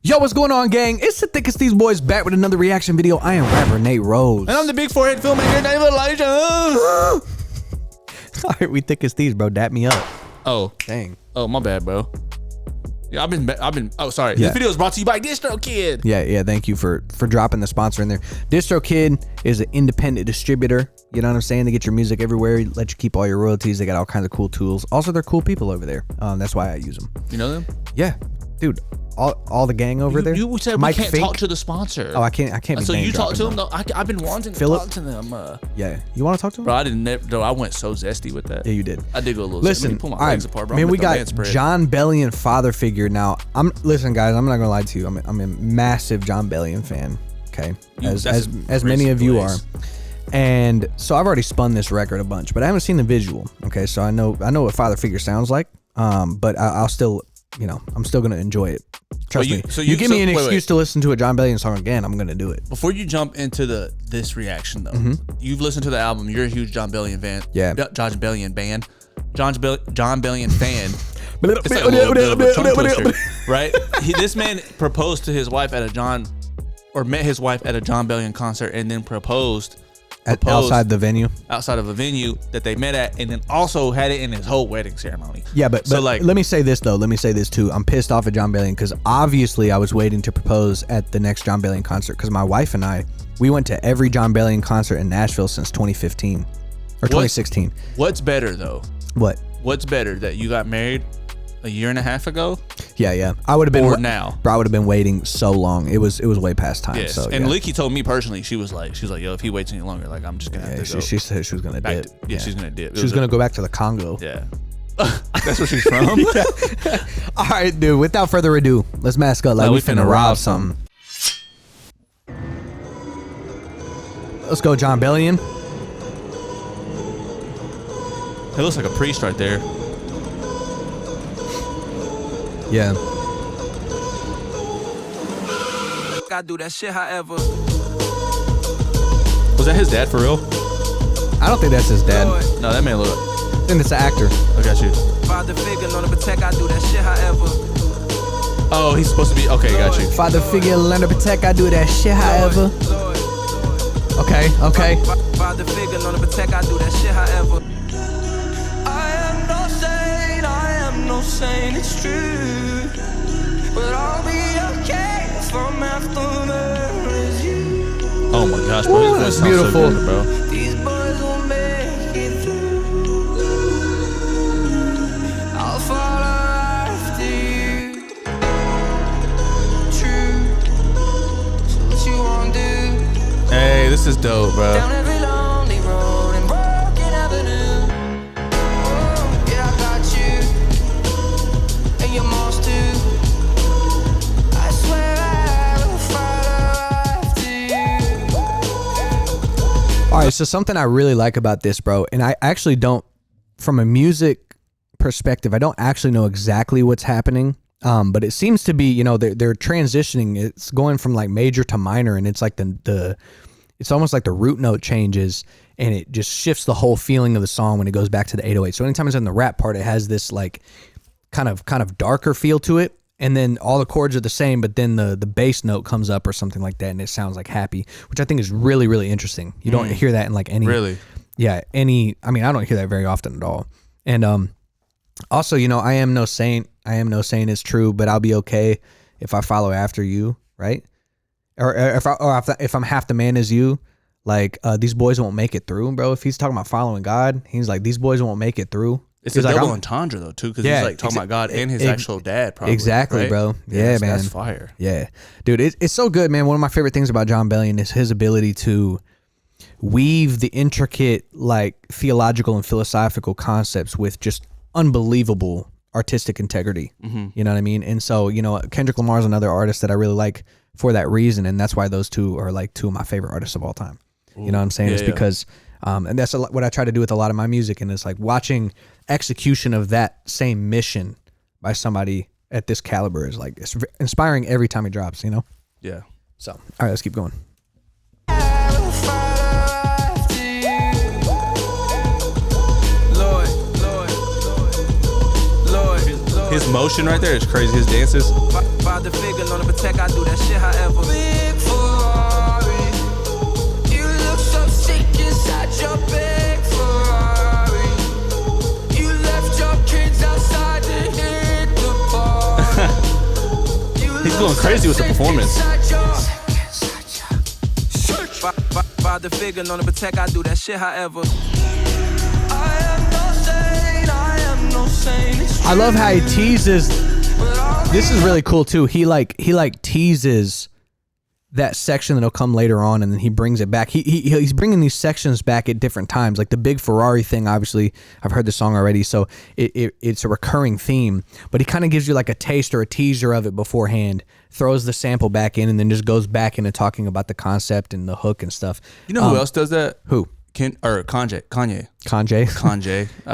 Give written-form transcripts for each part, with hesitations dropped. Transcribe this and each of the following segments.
Yo, what's going on, gang? It's the Thickest These Boys back with another reaction video. I am rapper Nate Rose. And I'm the big forehead filmmaker, David Elijah. All right, we thick as thieves, bro. Dap me up. Oh. Dang. Oh, my bad, bro. Yeah, I've been, oh, sorry. Yeah. This video is brought to you by DistroKid. Yeah, thank you for dropping the sponsor in there. DistroKid is an independent distributor. You know what I'm saying? They get your music everywhere, let you keep all your royalties. They got all kinds of cool tools. Also, they're cool people over there. That's why I use them. You know them? Yeah. Dude, all the gang over there. You said Mike we can't Fink. talk to the sponsor. Oh, I can't be So you talk to them? him? No, I've been wanting to Philip? talk to them. Yeah. You want to talk to him? Bro, I went so zesty with that. Yeah, you did. I did go a little Listen, zesty. Let me pull my all right, legs apart, bro. man, we got Jon Bellion father figure. Now, listen, guys, I'm not gonna lie to you. I'm a massive Jon Bellion fan. Okay, as many of you are. And so I've already spun this record a bunch, but I haven't seen the visual. Okay, so I know what father figure sounds like. But I'll still, I'm still gonna enjoy it. Trust me. So you give me an excuse to listen to a Jon Bellion song again, I'm gonna do it. Before you jump into this reaction though, you've listened to the album. You're a huge Jon Bellion fan. Yeah. Jon Bellion band. Jon Bellion fan. It's like a little bit of a tongue twister, right? This man proposed to his wife at met his wife at a Jon Bellion concert, and then proposed outside the venue, outside of a venue that they met at, and then also had it in his whole wedding ceremony. Yeah, but like, let me say this though. Let me say this too. I'm pissed off at Jon Bellion because obviously I was waiting to propose at the next Jon Bellion concert because my wife and we went to every Jon Bellion concert in Nashville since 2015 or 2016. What's better though? What's better, that you got married a year and a half ago? Yeah. I would have been. Or now, bro. I would have been waiting so long. It was way past time. Yes. So, and Leaky told me personally, she was like, yo, if he waits any longer, like I'm just gonna have to go. She said she was gonna dip. She's gonna dip. She was gonna go back to the Congo. Yeah. That's where she's from. All right, dude. Without further ado, let's mask up like we finna rob something. Let's go, Jon Bellion. He looks like a priest right there. Yeah. I do that shit, however. Was that his dad for real? I don't think that's his dad. No, that man look. I think it's an actor. I got you. Father figure, known to protect, I do that shit, however. Oh, he's supposed to be. Okay, got you. Father figure, learn to protect, I do that shit, however. Okay. Father figure, known to protect, I do that shit, however. I am no saint, it's true. But I'll be okay from after there is you. Oh my gosh, bro. Ooh, that's beautiful. So good, bro. These boys will make it through. I'll follow after you. True. So what you won't do. Hey, this is dope, bro. Down every lonely road and broken avenue. Yeah, I got you. And you're most too. I swear I will follow after you. All right, so something I really like about this, bro, and I actually don't, from a music perspective, I don't actually know exactly what's happening, but it seems to be, they're transitioning. It's going from like major to minor, and it's like it's almost like the root note changes, and it just shifts the whole feeling of the song when it goes back to the 808. So anytime it's in the rap part, it has this like kind of darker feel to it, and then all the chords are the same, but then the bass note comes up or something like that, and it sounds like happy, which I think is really, really interesting. You don't hear that in like any I don't hear that very often at all. And also, I am no saint. I am no saint is true, but I'll be okay if I follow after you, right? Or if I'm half the man as you, like these boys won't make it through, bro. If he's talking about following God, he's like, these boys won't make it through. It's a double entendre though too, because he's like talking about God and his actual dad, probably. Exactly, right? bro. Yeah, man. That's fire. Yeah, dude, it's so good, man. One of my favorite things about Jon Bellion is his ability to weave the intricate, like theological and philosophical concepts with just unbelievable artistic integrity. You know what I mean? And so, Kendrick Lamar is another artist that I really like for that reason, and that's why those two are like two of my favorite artists of all time. You know what I'm saying? It's because, and that's what I try to do with a lot of my music, and it's like watching execution of that same mission by somebody at this caliber is like, it's inspiring every time it drops, Yeah. So, all right, let's keep going. His motion right there is crazy. His dances. Father figure, on the protect, I do that shit however. Big Ferrari. You look so sick inside your big Ferrari. You left your kids outside to hit the party. He's going crazy with the performance. Father figure, on the protect, I do that shit however. I am no saint, I am no saint. It's I love how he teases. This is really cool too. He teases that section that'll come later on, and then he brings it back. He's bringing these sections back at different times. Like the big Ferrari thing, obviously, I've heard the song already, so it's a recurring theme. But he kind of gives you like a taste or a teaser of it beforehand, throws the sample back in, and then just goes back into talking about the concept and the hook and stuff. You know who else does that? Who? Kanye.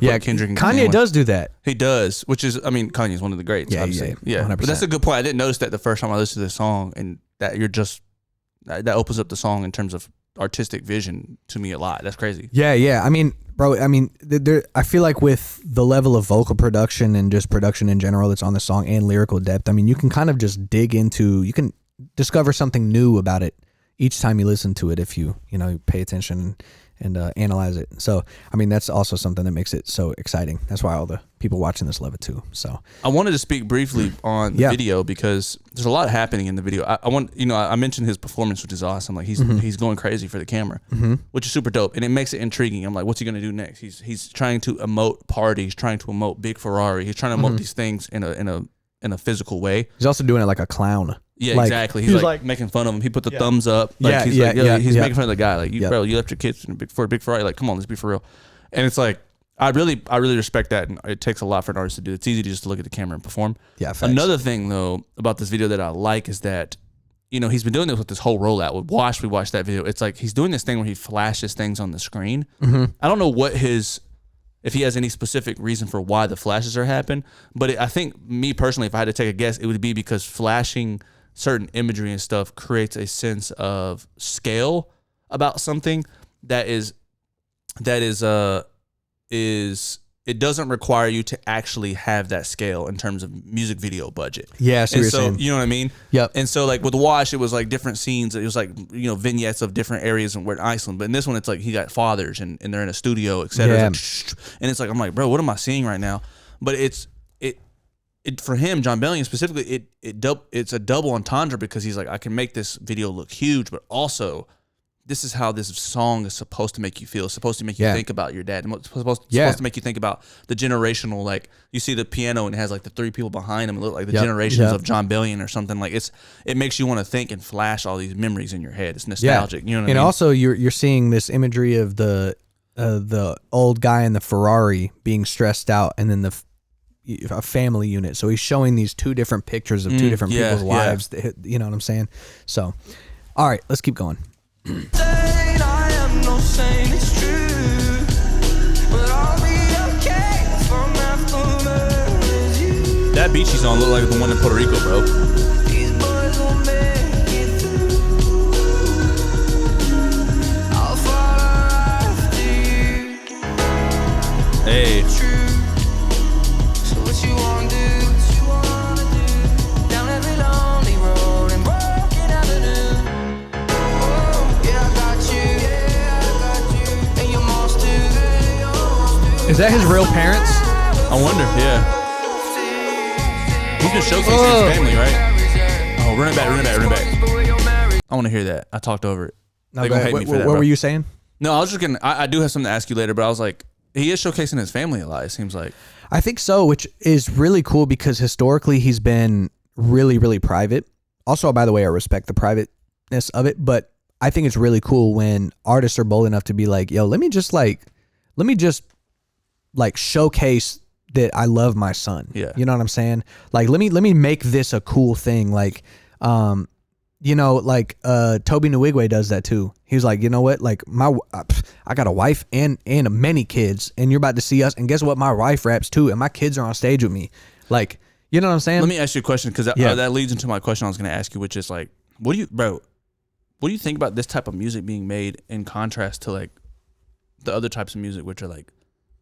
Yeah, Kendrick and Kanye does do that. He does, which is, I mean, Kanye's one of the greats. Yeah, obviously. yeah, 100%. But that's a good point. I didn't notice that the first time I listened to this song, and that that opens up the song in terms of artistic vision to me a lot. That's crazy. Yeah. I mean, bro, I feel like with the level of vocal production and just production in general that's on the song and lyrical depth, I mean, you can kind of just you can discover something new about it each time you listen to it if you pay attention and analyze it. So, I mean, that's also something that makes it so exciting. That's why all the people watching this love it too. So, I wanted to speak briefly on the video because there's a lot happening in the video. I mentioned his performance, which is awesome. Like he's going crazy for the camera, which is super dope, and it makes it intriguing. I'm like, what's he gonna do next? He's trying to emote party. He's trying to emote big Ferrari. He's trying to emote these things in a physical way. He's also doing it like a clown. Yeah, exactly. He's like making fun of him. He put the thumbs up. Like, he's making fun of the guy. Like, bro, you left your kids for a big Ferrari. Like, come on, let's be for real. And it's like, I really respect that. And it takes a lot for an artist to do. It's easy to just look at the camera and perform. Yeah. Facts. Another thing though about this video that I like is that, he's been doing this with this whole rollout. We watched that video. It's like he's doing this thing where he flashes things on the screen. I don't know if he has any specific reason for why the flashes are happening, but I think me personally, if I had to take a guess, it would be because flashing certain imagery and stuff creates a sense of scale about something that is it doesn't require you to actually have that scale in terms of music video budget. Yeah, so you know what I mean? Yep. And so like with Wash, it was like different scenes. It was like vignettes of different areas and we're in Iceland. But in this one, it's like he got fathers and they're in a studio, etc. Yeah. And it's like I'm like, bro, what am I seeing right now? But it for him, Jon Bellion specifically, it's a double entendre because he's like, I can make this video look huge, but also this is how this song is supposed to make you feel. It's supposed to make you think about your dad. It's supposed to make you think about the generational, like you see the piano and it has like the three people behind him. It look like the generations of Jon Bellion or something. Like it makes you want to think and flash all these memories in your head. It's nostalgic. You know what I mean? And also you're seeing this imagery of the old guy in the Ferrari being stressed out, and then a family unit. So he's showing these two different pictures of two different people's lives. You know what I'm saying? So, all right, let's keep going. I am no saint, it's true, but I'll be okay from after you. That beach he's on look like the one in Puerto Rico, bro. These boys will make it through. I'll follow after you. Hey. True. So what you wanna do? Down every lonely road and broken avenue. Oh, yeah, I got you. And you're most too. Is that his real parents? I wonder, yeah. He's been showcasing his family, right? Oh, run it back. I want to hear that. I talked over it. No, They gonna hate me for that, what bro. were you saying? No, I was just gonna. I do have something to ask you later, but I was like, he is showcasing his family a lot. It seems like. I think so, which is really cool because historically he's been really, really private. Also, by the way, I respect the privateness of it, but I think it's really cool when artists are bold enough to be like, yo, let me just showcase that I love my son. Yeah. You know what I'm saying? Like, let me make this a cool thing. Like, Toby Nwigwe does that too. He was like, you know what? Like I got a wife and many kids, and you're about to see us. And guess what? My wife raps too, and my kids are on stage with me. Like, you know what I'm saying? Let me ask you a question because that leads into my question I was going to ask you, which is like, what do you think about this type of music being made in contrast to like the other types of music, which are like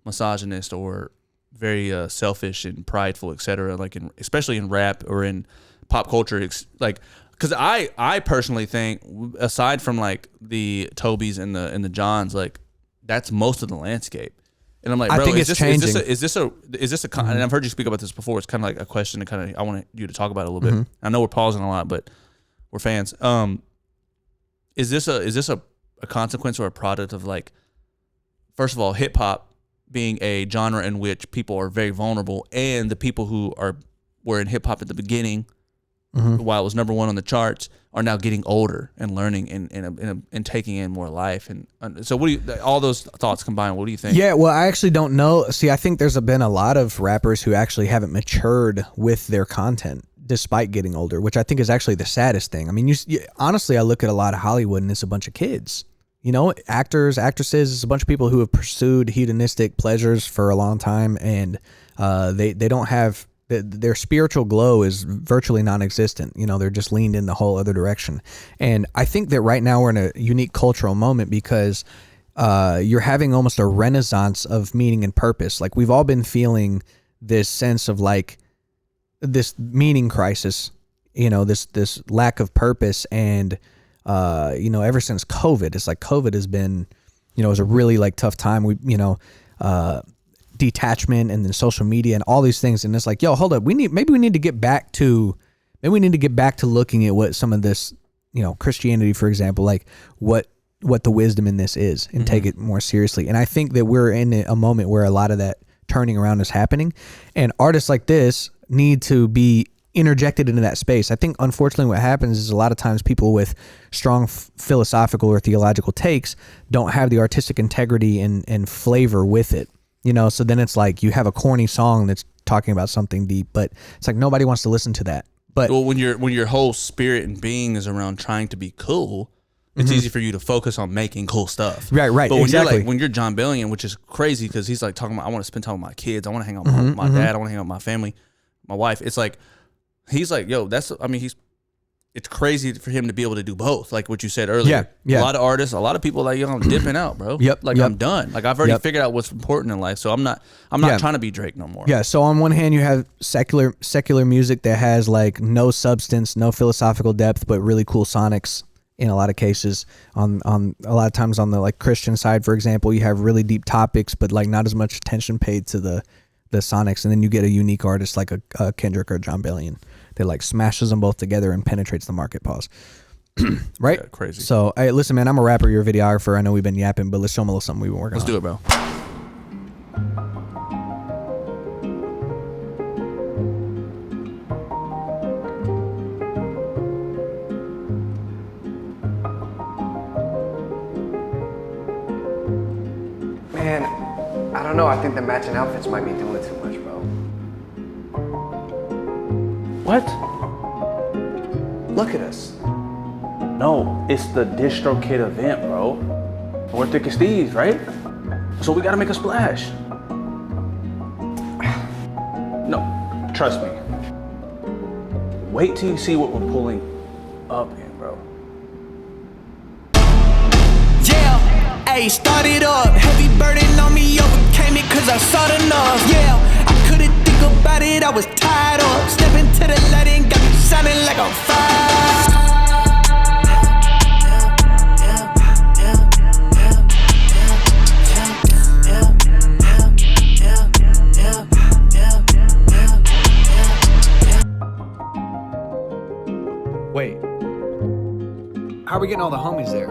misogynist or very selfish and prideful, etc. Like especially in rap or in pop culture, like. Because I personally think, aside from like the Tobys and the Johns, like that's most of the landscape. And I'm like, bro, I think it's changing. Is this a and I've heard you speak about this before. It's kind of like a question to I want you to talk about it a little bit. I know we're pausing a lot, but we're fans. Is this a consequence or a product of like, first of all, hip hop being a genre in which people are very vulnerable, and the people who were in hip hop at the beginning, while it was number one on the charts, are now getting older and learning and taking in more life. And so, all those thoughts combined, what do you think? Yeah, well, I actually don't know. See, I think there's been a lot of rappers who actually haven't matured with their content despite getting older, which I think is actually the saddest thing. I mean, honestly, I look at a lot of Hollywood and it's a bunch of kids. You know, actors, actresses, it's a bunch of people who have pursued hedonistic pleasures for a long time, and they don't have... Their spiritual glow is virtually non-existent. You know, they're just leaned in the whole other direction. And I think that right now we're in a unique cultural moment because you're having almost a renaissance of meaning and purpose. Like, we've all been feeling this sense of like this meaning crisis, you know, this lack of purpose. And, you know, ever since COVID, it's like COVID has been, you know, it was a really like tough time. Detachment and then social media and all these things, and it's like, yo, hold up, maybe we need to get back to looking at what some of this, you know, Christianity, for example, like what the wisdom in this is, and take it more seriously. And I think that we're in a moment where a lot of that turning around is happening, and artists like this need to be interjected into that space. I think unfortunately what happens is a lot of times people with strong philosophical or theological takes don't have the artistic integrity and flavor with it. You know, so then it's like you have a corny song that's talking about something deep, but it's like nobody wants to listen to that. But when your whole spirit and being is around trying to be cool, it's easy for you to focus on making cool stuff. Right. But when exactly. when you're Jon Bellion, which is crazy because he's like talking about, I want to spend time with my kids, I want to hang out with my dad, I want to hang out with my family, my wife. It's like he's like, yo, it's crazy for him to be able to do both, like what you said earlier. Yeah. A lot of artists, a lot of people like, yo, I'm dipping out, bro. I'm done. Like, I've already figured out what's important in life, so I'm not trying to be Drake no more. Yeah. So on one hand, you have secular music that has like no substance, no philosophical depth, but really cool sonics in a lot of cases. On a lot of times on the like Christian side, for example, you have really deep topics, but like not as much attention paid to the sonics, and then you get a unique artist like a Kendrick or Jon Bellion that like smashes them both together and penetrates the market. Pause. Right? Yeah, crazy. So, hey, listen, man, I'm a rapper, you're a videographer. I know we've been yapping, but let's show them a little something we've been working on. Let's do it, bro. Man, I don't know. I think the matching outfits might be doing too much, bro. What? Look at us. No, it's the DistroKid event, bro. We're Thick as Thieves, right? So we gotta make a splash. No, trust me. Wait till you see what we're pulling up in, bro. Yeah, ayy, started up. Heavy burden on me, overcame it cause I saw enough. Yeah, I couldn't think about it, I was tied up. Stepping to the light and got me sounding like I'm fire. Wait. How are we getting all the homies there?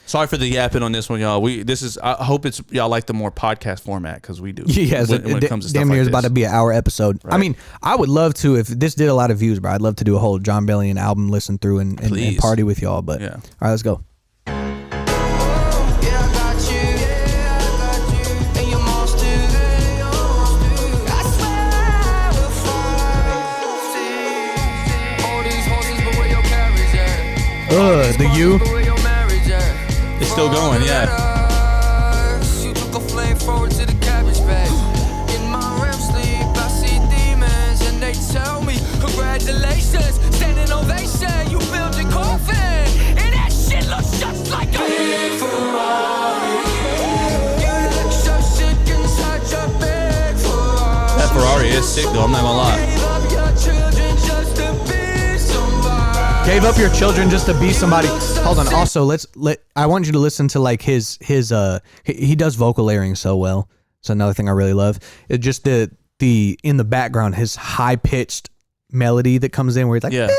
Sorry for the yapping on this one, y'all. I hope y'all like the more podcast format because we do. Yeah, when it comes to stuff damn near like is about this. to be an hour episode. Right. I mean, I would love to, if this did a lot of views, bro, I'd love to do a whole Jon Bellion album listen through and party with y'all. But yeah. All right, let's go. The U. It's still going, yeah. She took a flame forward to the cabbage bag. In my REM sleep, I see is sick though. I'm not gonna lie. Gave up your children just to be somebody. Hold on. Also, I want you to listen to like his he does vocal layering so well. It's another thing I really love. It just the in the background, his high pitched melody that comes in where he's like, Yeah.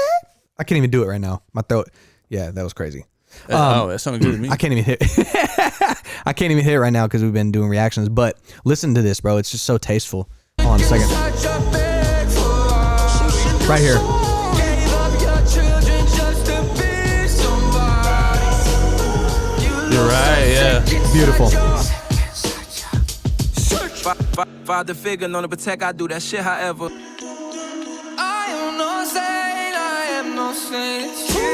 I can't even do it right now. My throat. Yeah, that was crazy. That sounded good to me. I can't even hit. I can't even hit it right now because we've been doing reactions. But listen to this, bro. It's just so tasteful. Hold on a second. Right here. You're right, yeah. Beautiful. Father figure, known to protect, I do that shit however. I am no saint, I am no saint, it's you.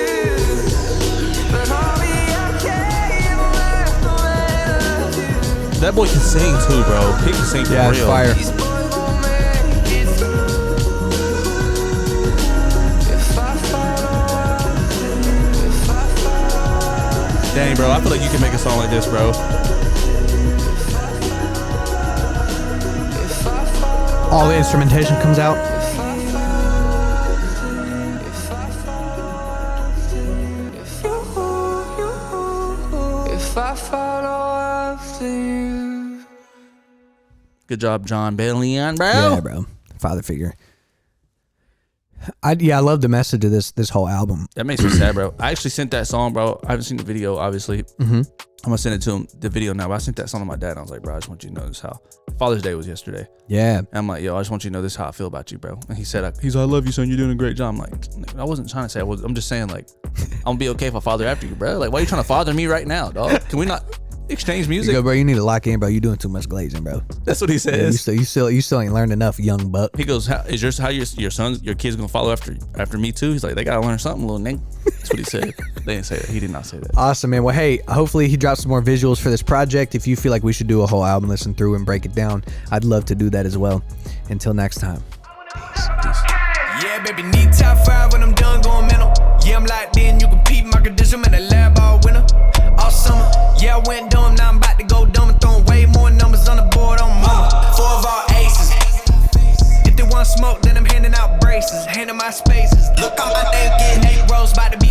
But homie, I can't left away. That boy can sing too, bro. He can sing for Yeah, it's real. fire. These boys won't make it through. If I fall, Dang, bro. I feel like you can make a song like this, bro. All the instrumentation comes out. if I follow after you. Good job, Jon Bellion, bro. Yeah, bro. Father figure. I love the message of this whole album. That makes me sad, bro. I actually sent that song, bro. I haven't seen the video, obviously. Mm-hmm. I'm gonna send it to him, the video now. But I sent that song to my dad, and I was like, bro, I just want you to know this how Father's Day was yesterday. Yeah. And I'm like, yo, I just want you to know this how I feel about you, bro. And he said, he's like, I love you, son. You're doing a great job. I'm like, I wasn't trying to say I'm just saying, like, I'm gonna be okay if I father after you, bro. Like, why are you trying to father me right now, dog? Can we not exchange You music? go, bro. You need to lock in, bro. You doing too much glazing, bro. That's what he Yeah, says. you still ain't learned enough, young buck. He goes, how your kids gonna follow after me too? He's like, they gotta learn something, little nigga. That's what he said. They didn't say that. He did not say that. Awesome, man. Well, hey, hopefully he drops some more visuals for this project. If you feel like we should do a whole album, listen through and break it down, I'd love to do that as well. Until next time. Peace. Yeah, baby, need top 5 when I'm done going mental. Yeah, I'm locked in, you can peep my condition, man, a lab all winter. All summer, yeah, I went dumb, now I'm about to go dumb and throwing way more numbers on the board on mama. 4 of all aces. If they want smoke, then I'm handing out braces, handing my spaces. Look on my name, getting 8 rows, about to be